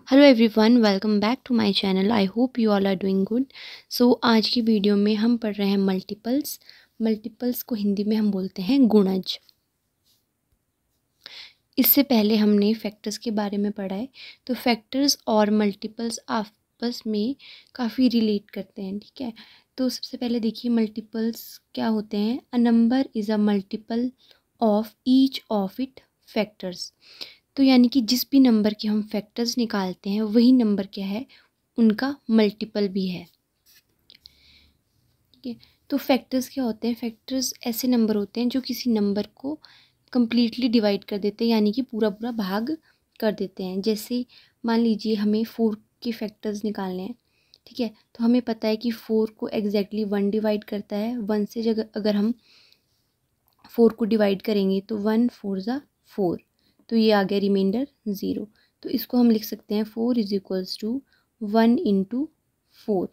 Hello everyone, welcome back to my channel. I hope you all are doing good. So आज की video में हम पढ़ रहे हैं मल्टीपल्स को हिंदी में हम बोलते हैं गुणज। इससे पहले हमने फैक्टर्स के बारे में पढ़ा है। तो फैक्टर्स और मल्टीपल्स आपस में काफ़ी रिलेट करते हैं, ठीक है। तो सबसे पहले देखिए मल्टीपल्स क्या होते हैं। अ number is a multiple of each of it factors. तो यानी कि जिस भी नंबर के हम फैक्टर्स निकालते हैं वही नंबर क्या है, उनका मल्टीपल भी है, ठीक है। तो फैक्टर्स क्या होते हैं? फैक्टर्स ऐसे नंबर होते हैं जो किसी नंबर को कंप्लीटली डिवाइड कर देते हैं, यानी कि पूरा पूरा भाग कर देते हैं। जैसे मान लीजिए हमें 4 के फैक्टर्स निकालने हैं, ठीक है। तो हमें पता है कि 4 को एग्जैक्टली 1 डिवाइड करता है। 1 से जगह अगर हम 4 को डिवाइड करेंगे तो 1 4 ज़ा 4, तो ये आ गया रिमाइंडर 0। तो इसको हम लिख सकते हैं 4 इज इक्वल्स टू 1 इंटू 4।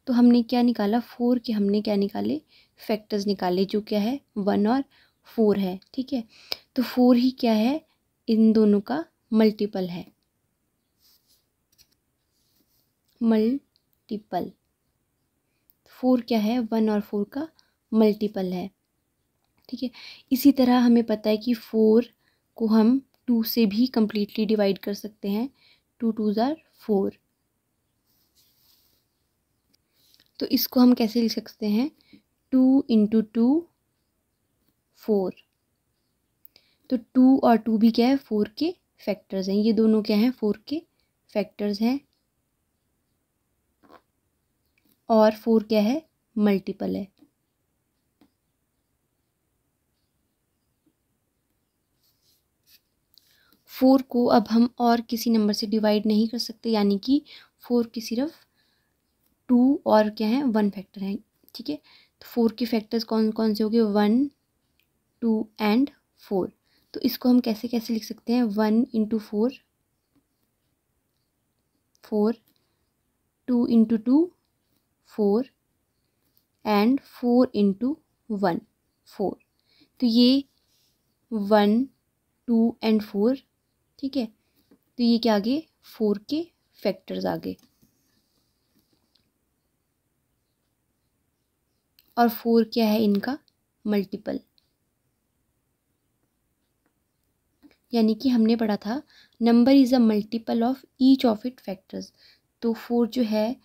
तो हमने क्या निकाला? 4 के हमने क्या निकाले? फैक्टर्स निकाले, जो क्या है 1 और 4 है, ठीक है। तो 4 ही क्या है, इन दोनों का मल्टीपल है। मल्टीपल 4 क्या है? 1 और 4 का मल्टीपल है, ठीक है। इसी तरह हमें पता है कि 4 को हम 2 से भी कंप्लीटली डिवाइड कर सकते हैं। 2 2 ज़ार 4। तो इसको हम कैसे लिख सकते हैं? 2 इंटू 2 4। तो 2 और 2 भी क्या है? 4 के फैक्टर्स हैं। ये दोनों क्या हैं? 4 के फैक्टर्स हैं। और 4 क्या है? मल्टीपल है। फोर को अब हम और किसी नंबर से डिवाइड नहीं कर सकते, यानी कि 4 की सिर्फ 2 और क्या है? 1 फैक्टर है, ठीक है। तो 4 के फैक्टर्स कौन कौन से हो गए? 1 2 एंड 4। तो इसको हम कैसे कैसे लिख सकते हैं? 1 इंटू 4 4, 2 इंटू 2 4 एंड 4 इंटू 1 4। तो ये 1 2 एंड 4, ठीक है। तो ये क्या आ गए? 4 के फैक्टर्स आ गए। और 4 क्या है? इनका मल्टीपल। यानी कि हमने पढ़ा था number is a multiple of each of it factors. तो 4 जो है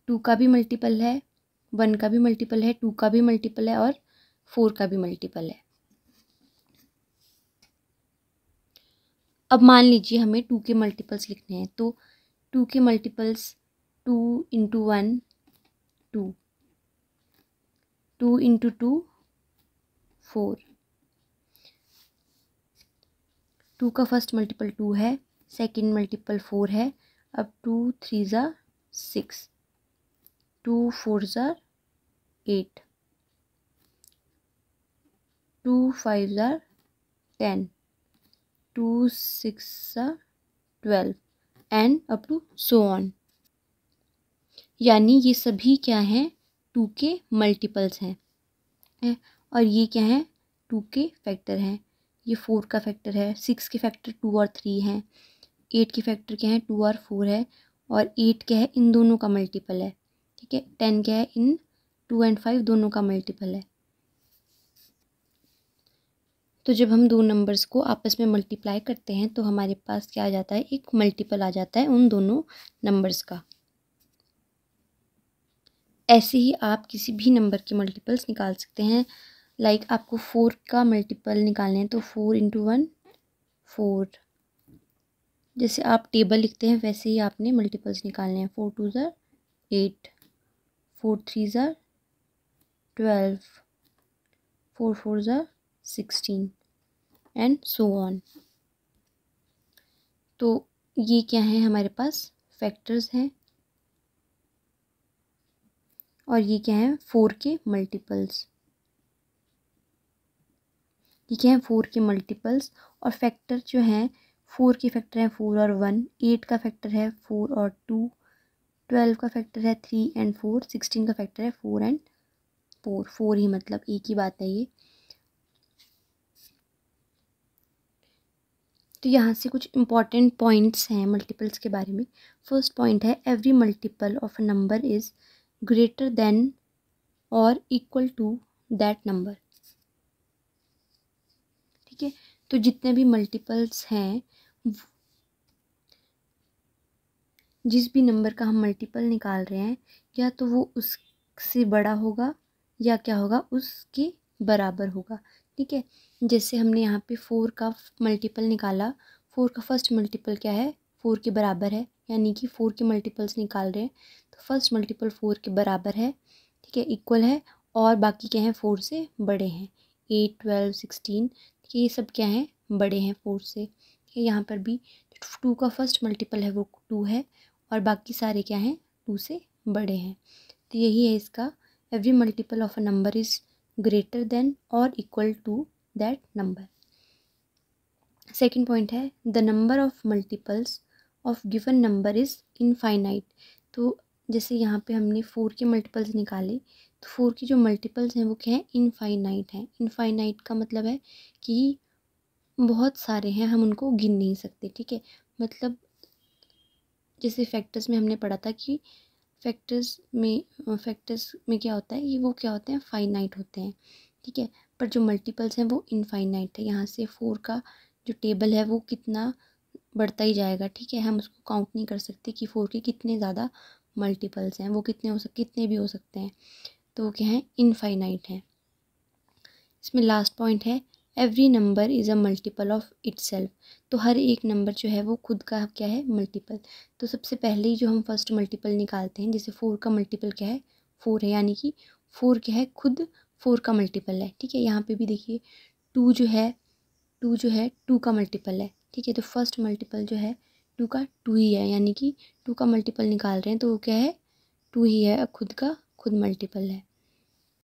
2 का भी मल्टीपल है, 1 का भी मल्टीपल है, 2 का भी मल्टीपल है और 4 का भी मल्टीपल है। अब मान लीजिए हमें 2 के मल्टीपल्स लिखने हैं। तो 2 के मल्टीपल्स 2 इंटू 1 2, 2 इंटू 2 4। 2 का फर्स्ट मल्टीपल 2 है, सेकंड मल्टीपल 4 है। अब 2 3 ज़ा 6, 2 4 ज़ा 8, 2 5 ज़ा 10, 2 6 ज़ा 12 and up to so on. यानी ये सभी क्या हैं? 2 के मल्टीपल्स हैं। और ये क्या है? 2 के फैक्टर हैं। ये 4 का फैक्टर है, 6 के फैक्टर 2 और 3 हैं, 8 के फैक्टर क्या है? 2 और 4 है। और 8 क्या है? इन दोनों का मल्टीपल है, ठीक है। 10 क्या है? इन 2 एंड 5 दोनों का मल्टीपल है। तो जब हम दो नंबर्स को आपस में मल्टीप्लाई करते हैं तो हमारे पास क्या आ जाता है? एक मल्टीपल आ जाता है उन दोनों नंबर्स का। ऐसे ही आप किसी भी नंबर के मल्टीपल्स निकाल सकते हैं। लाइक आपको 4 का मल्टीपल निकालना है तो 4 इंटू 1 4। जैसे आप टेबल लिखते हैं वैसे ही आपने मल्टीपल्स निकालने हैं। 4 2 ज़ा 8, 4 3 ज़ा 12, 4 4 ज़ा 16 एंड सो ऑन। तो ये क्या है? हमारे पास फैक्टर्स हैं। और ये क्या है? 4 के मल्टीपल्स। ये क्या है? 4 के मल्टीपल्स। और फैक्टर जो हैं 4 के फैक्टर हैं 4 और 1, 8 का फैक्टर है 4 और 2, 12 का फैक्टर है 3 एंड 4, 16 का फैक्टर है 4 एंड 4। 4 ही मतलब एक ही बात है ये। तो यहाँ से कुछ इंपॉर्टेंट पॉइंट्स हैं मल्टीपल्स के बारे में। फर्स्ट पॉइंट है every multiple of a number is greater than और इक्वल टू दैट नंबर। ठीक है, तो जितने भी मल्टीपल्स हैं, जिस भी नंबर का हम मल्टीपल निकाल रहे हैं, या तो वो उससे बड़ा होगा या क्या होगा, उसके बराबर होगा। ठीक है, जैसे हमने यहाँ पे 4 का मल्टीपल निकाला, 4 का फर्स्ट मल्टीपल क्या है, 4 के बराबर है, यानी कि 4 के मल्टीपल्स निकाल रहे हैं तो फर्स्ट मल्टीपल 4 के बराबर है। ठीक है, इक्वल है, और बाकी क्या है, 4 से बड़े हैं, 8, 12, 16, ये सब क्या हैं, बड़े हैं 4 से। ठीक है, यहाँ पर भी 2 का फर्स्ट मल्टीपल है वो 2 है, और बाकी सारे क्या हैं, 2 से बड़े हैं। तो यही है इसका, every multiple of a number is greater than और equal to that number. Second point है the number of multiples of given number is infinite. तो जैसे यहाँ पे हमने 4 के मल्टीपल्स निकाले, तो 4 के जो मल्टीपल्स हैं वो क्या है, इनफाइनाइट हैं। इनफाइनाइट का मतलब है कि बहुत सारे हैं, हम उनको गिन नहीं सकते। ठीक है, मतलब जैसे फैक्टर्स में हमने पढ़ा था कि फैक्टर्स में क्या होता है, ये वो क्या होते हैं, फाइनाइट होते हैं। ठीक है, पर जो मल्टीपल्स हैं वो इनफाइनाइट है। यहाँ से 4 का जो टेबल है वो कितना बढ़ता ही जाएगा। ठीक है, हम उसको काउंट नहीं कर सकते कि 4 के कितने ज़्यादा मल्टीपल्स हैं, वो कितने भी हो सकते हैं, तो वो क्या है, इनफाइनाइट है। इसमें लास्ट पॉइंट है every number is a multiple of itself. तो हर एक नंबर जो है वो खुद का क्या है, मल्टीपल। तो सबसे पहले ही जो हम फर्स्ट मल्टीपल निकालते हैं, जैसे 4 का मल्टीपल क्या है, 4 है, यानी कि 4 क्या है, खुद 4 का मल्टीपल है। ठीक है, यहाँ पे भी देखिए 2 जो है 2 का मल्टीपल है। ठीक है, तो फर्स्ट मल्टीपल जो है 2 का 2 ही है, यानी कि 2 का मल्टीपल निकाल रहे हैं तो वो क्या है, 2 ही है, खुद का खुद मल्टीपल है।